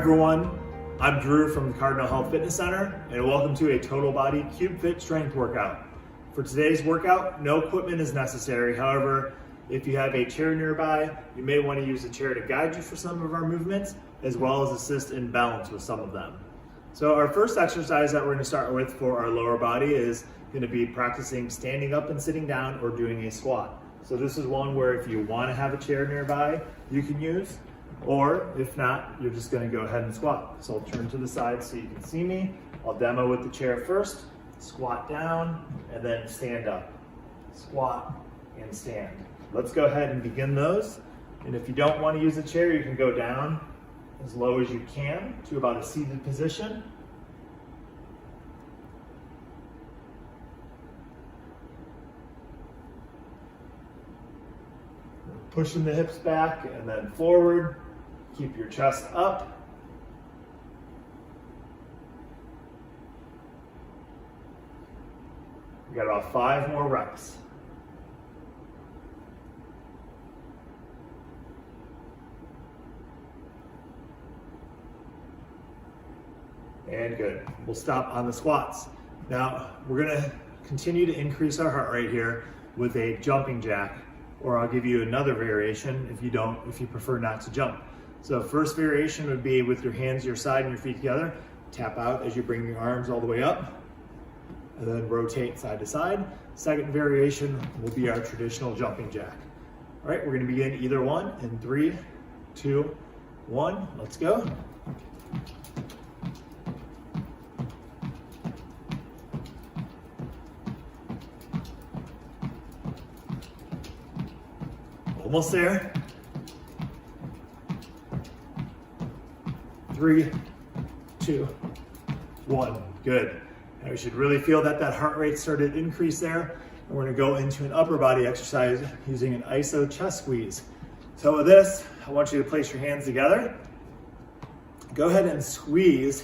everyone, I'm Drew from the Cardinal Health Fitness Center, and welcome to a total body Cubefit strength workout. For today's workout, no equipment is necessary. However, if you have a chair nearby, you may want to use a chair to guide you for some of our movements, as well as assist in balance with some of them. So our first exercise that we're going to start with for our lower body is going to be practicing standing up and sitting down or doing a squat. So this is one where if you want to have a chair nearby, you can use, or if not, you're just going to go ahead and squat. So I'll turn to the side so you can see me. I'll demo with the chair first, squat down, and then stand up. Squat and stand. Let's go ahead and begin those. And if you don't want to use a chair, you can go down as low as you can to about a seated position. Pushing the hips back and then forward. Keep your chest up. We got about 5 more reps. And good. We'll stop on the squats. Now, we're gonna continue to increase our heart rate here with a jumping jack, or I'll give you another variation if you prefer not to jump. So first variation would be with your hands to your side and your feet together. Tap out as you bring your arms all the way up, and then rotate side to side. Second variation will be our traditional jumping jack. All right, we're gonna begin either one in 3, 2, 1, let's go. Almost there. 3, 2, 1. Good. Now we should really feel that heart rate started to increase there. And we're going to go into an upper body exercise using an iso chest squeeze. So with this, I want you to place your hands together. Go ahead and squeeze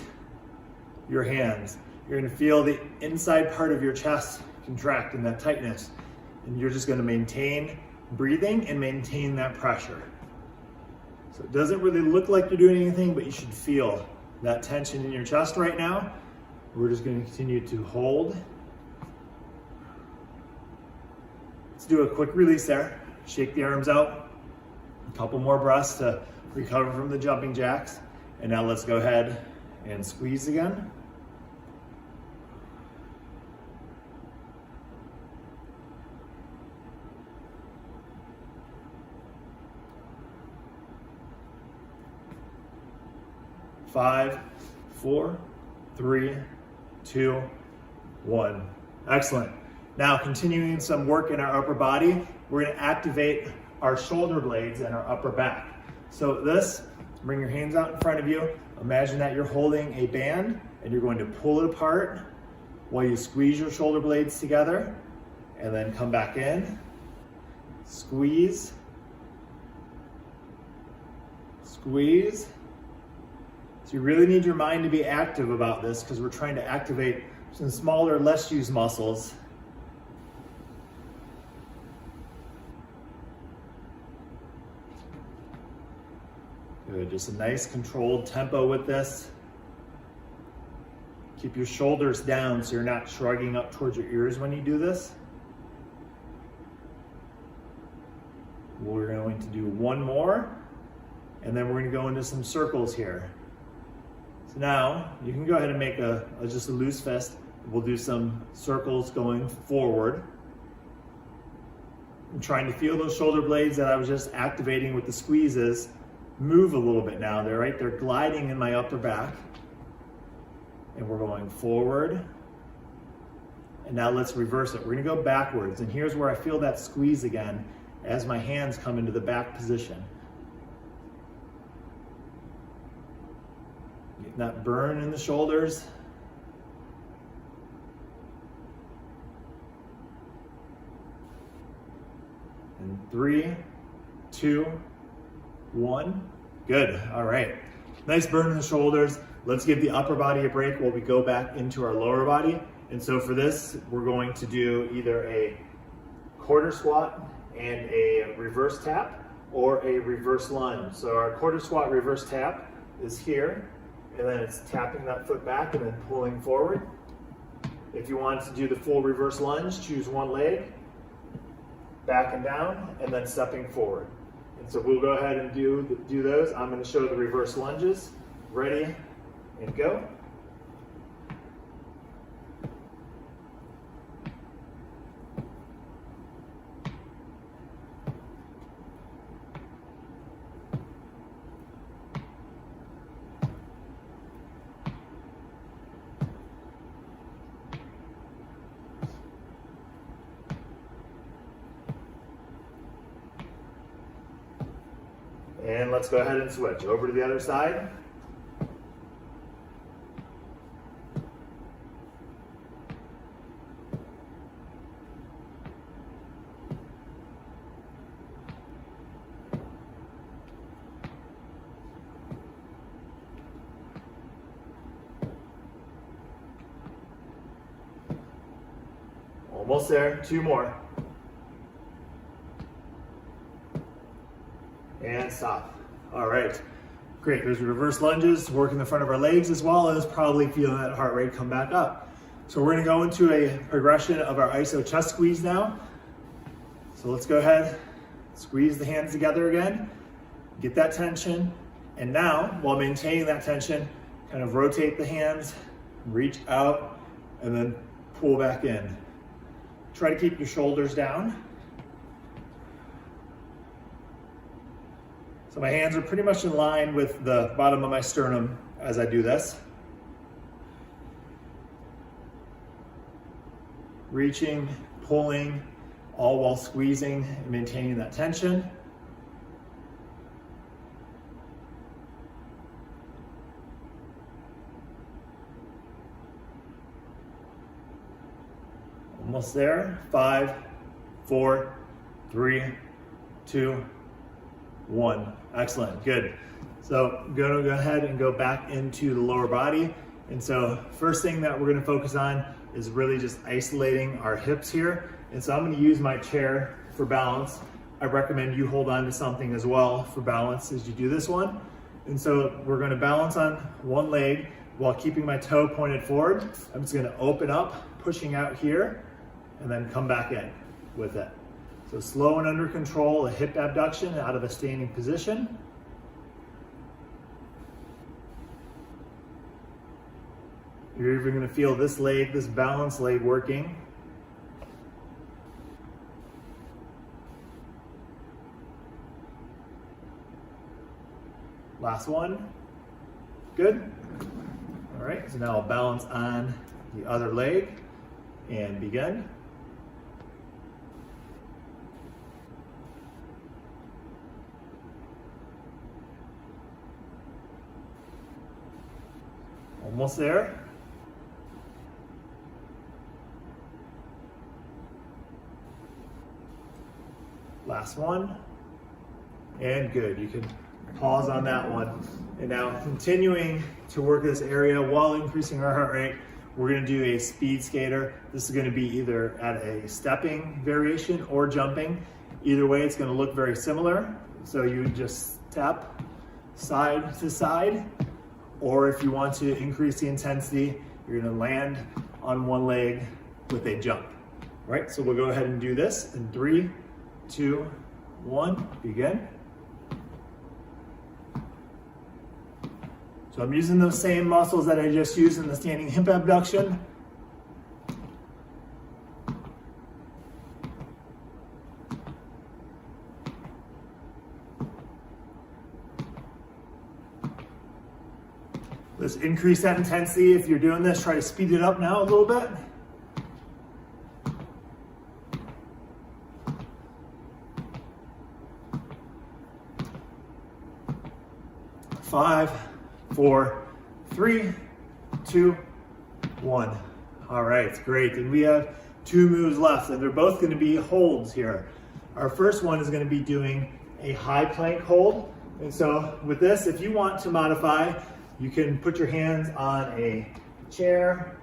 your hands. You're going to feel the inside part of your chest contract in that tightness. And you're just going to maintain breathing and maintain that pressure. So it doesn't really look like you're doing anything, but you should feel that tension in your chest right now. We're just going to continue to hold. Let's do a quick release there. Shake the arms out. A couple more breaths to recover from the jumping jacks. And now let's go ahead and squeeze again. Five, 4, 3, 2, 1. Excellent. Now continuing some work in our upper body, we're going to activate our shoulder blades and our upper back. So this, bring your hands out in front of you. Imagine that you're holding a band and you're going to pull it apart while you squeeze your shoulder blades together, and then come back in, squeeze, squeeze. So you really need your mind to be active about this because we're trying to activate some smaller, less used muscles. Good, just a nice controlled tempo with this. Keep your shoulders down so you're not shrugging up towards your ears when you do this. We're going to do one more, and then we're going to go into some circles here. So now you can go ahead and make just a loose fist. We'll do some circles going forward. I'm trying to feel those shoulder blades that I was just activating with the squeezes move a little bit now. They're gliding in my upper back. And we're going forward. And now let's reverse it. We're gonna go backwards. And here's where I feel that squeeze again as my hands come into the back position. Getting that burn in the shoulders. And 3, 2, 1. Good. All right. Nice burn in the shoulders. Let's give the upper body a break while we go back into our lower body. And so for this, we're going to do either a quarter squat and a reverse tap, or a reverse lunge. So our quarter squat reverse tap, is here, and then it's tapping that foot back and then pulling forward. If you want to do the full reverse lunge, choose one leg, back and down, and then stepping forward. And so we'll go ahead and do those. I'm going to show the reverse lunges. Ready, and go. And let's go ahead and switch over to the other side. Almost there, 2 more. And stop. All right, great. There's reverse lunges, working the front of our legs, as well as probably feeling that heart rate come back up. So we're gonna go into a progression of our iso chest squeeze now. So let's go ahead, squeeze the hands together again, get that tension. And now, while maintaining that tension, kind of rotate the hands, reach out, and then pull back in. Try to keep your shoulders down. So my hands are pretty much in line with the bottom of my sternum as I do this. Reaching, pulling, all while squeezing and maintaining that tension. Almost there. 5, 4, 3, 2, 1. Excellent, good. So I'm gonna go ahead and go back into the lower body. And so first thing that we're gonna focus on is really just isolating our hips here. And so I'm gonna use my chair for balance. I recommend you hold on to something as well for balance as you do this one. And so we're gonna balance on one leg while keeping my toe pointed forward. I'm just gonna open up, pushing out here, and then come back in with it. So slow and under control, a hip abduction out of a standing position. You're even going to feel this leg, this balance leg working. Last one. Good. All right, so now I'll balance on the other leg and begin. Almost there. Last one. And good. You can pause on that one. And now continuing to work this area while increasing our heart rate, we're going to do a speed skater. This is going to be either at a stepping variation or jumping. Either way, it's going to look very similar. So you just step side to side. Or if you want to increase the intensity, you're going to land on one leg with a jump. All right, so we'll go ahead and do this in 3, 2, 1, begin. So I'm using those same muscles that I just used in the standing hip abduction. Let's increase that intensity. If you're doing this, try to speed it up now a little bit. Five, 4, 3, 2, 1. All right, great. And we have 2 moves left, and they're both going to be holds here. Our first one is going to be doing a high plank hold. And so with this, if you want to modify, you can put your hands on a chair.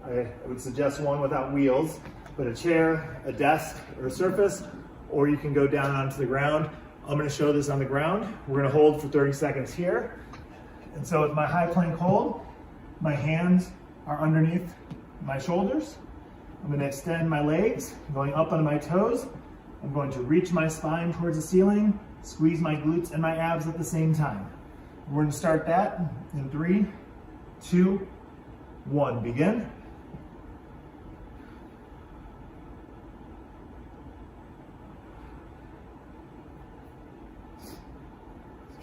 I would suggest one without wheels, but a chair, a desk, or a surface, or you can go down onto the ground. I'm going to show this on the ground. We're going to hold for 30 seconds here, And so with my high plank hold, my hands are underneath my shoulders. I'm going to extend my legs, going up on my toes. I'm going to reach my spine towards the ceiling, squeeze my glutes and my abs at the same time. We're going to start that in 3, 2, 1. Begin.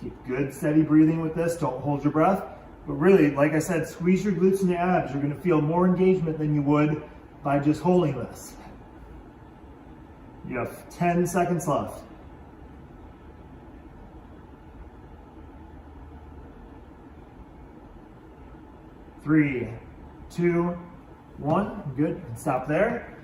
Keep good, steady breathing with this. Don't hold your breath. But really, like I said, squeeze your glutes and your abs. You're going to feel more engagement than you would by just holding this. You have 10 seconds left. 3, 2, 1. Good. Stop there.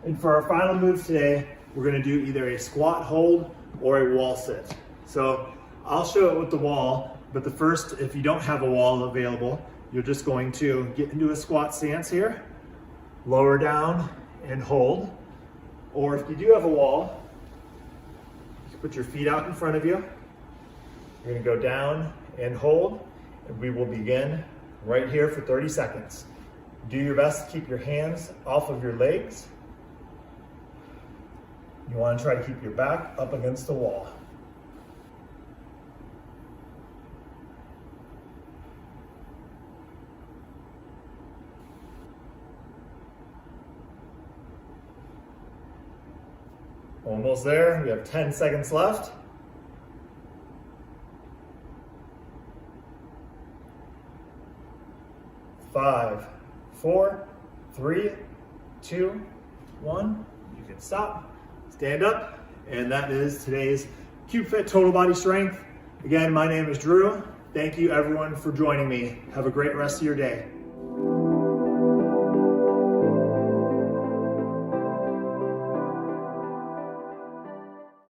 And for our final move today, we're going to do either a squat hold or a wall sit. So I'll show it with the wall, but the first, if you don't have a wall available, you're just going to get into a squat stance here, lower down and hold. Or if you do have a wall, you put your feet out in front of you. You're going to go down and hold, and we will begin right here for 30 seconds. Do your best to keep your hands off of your legs. You want to try to keep your back up against the wall. Almost there. We have 10 seconds left. 5, 4, 3, 2, 1. You can stop, stand up, and that is today's Cubefit Total Body Strength. Again, my name is Drew. Thank you everyone for joining me. Have a great rest of your day.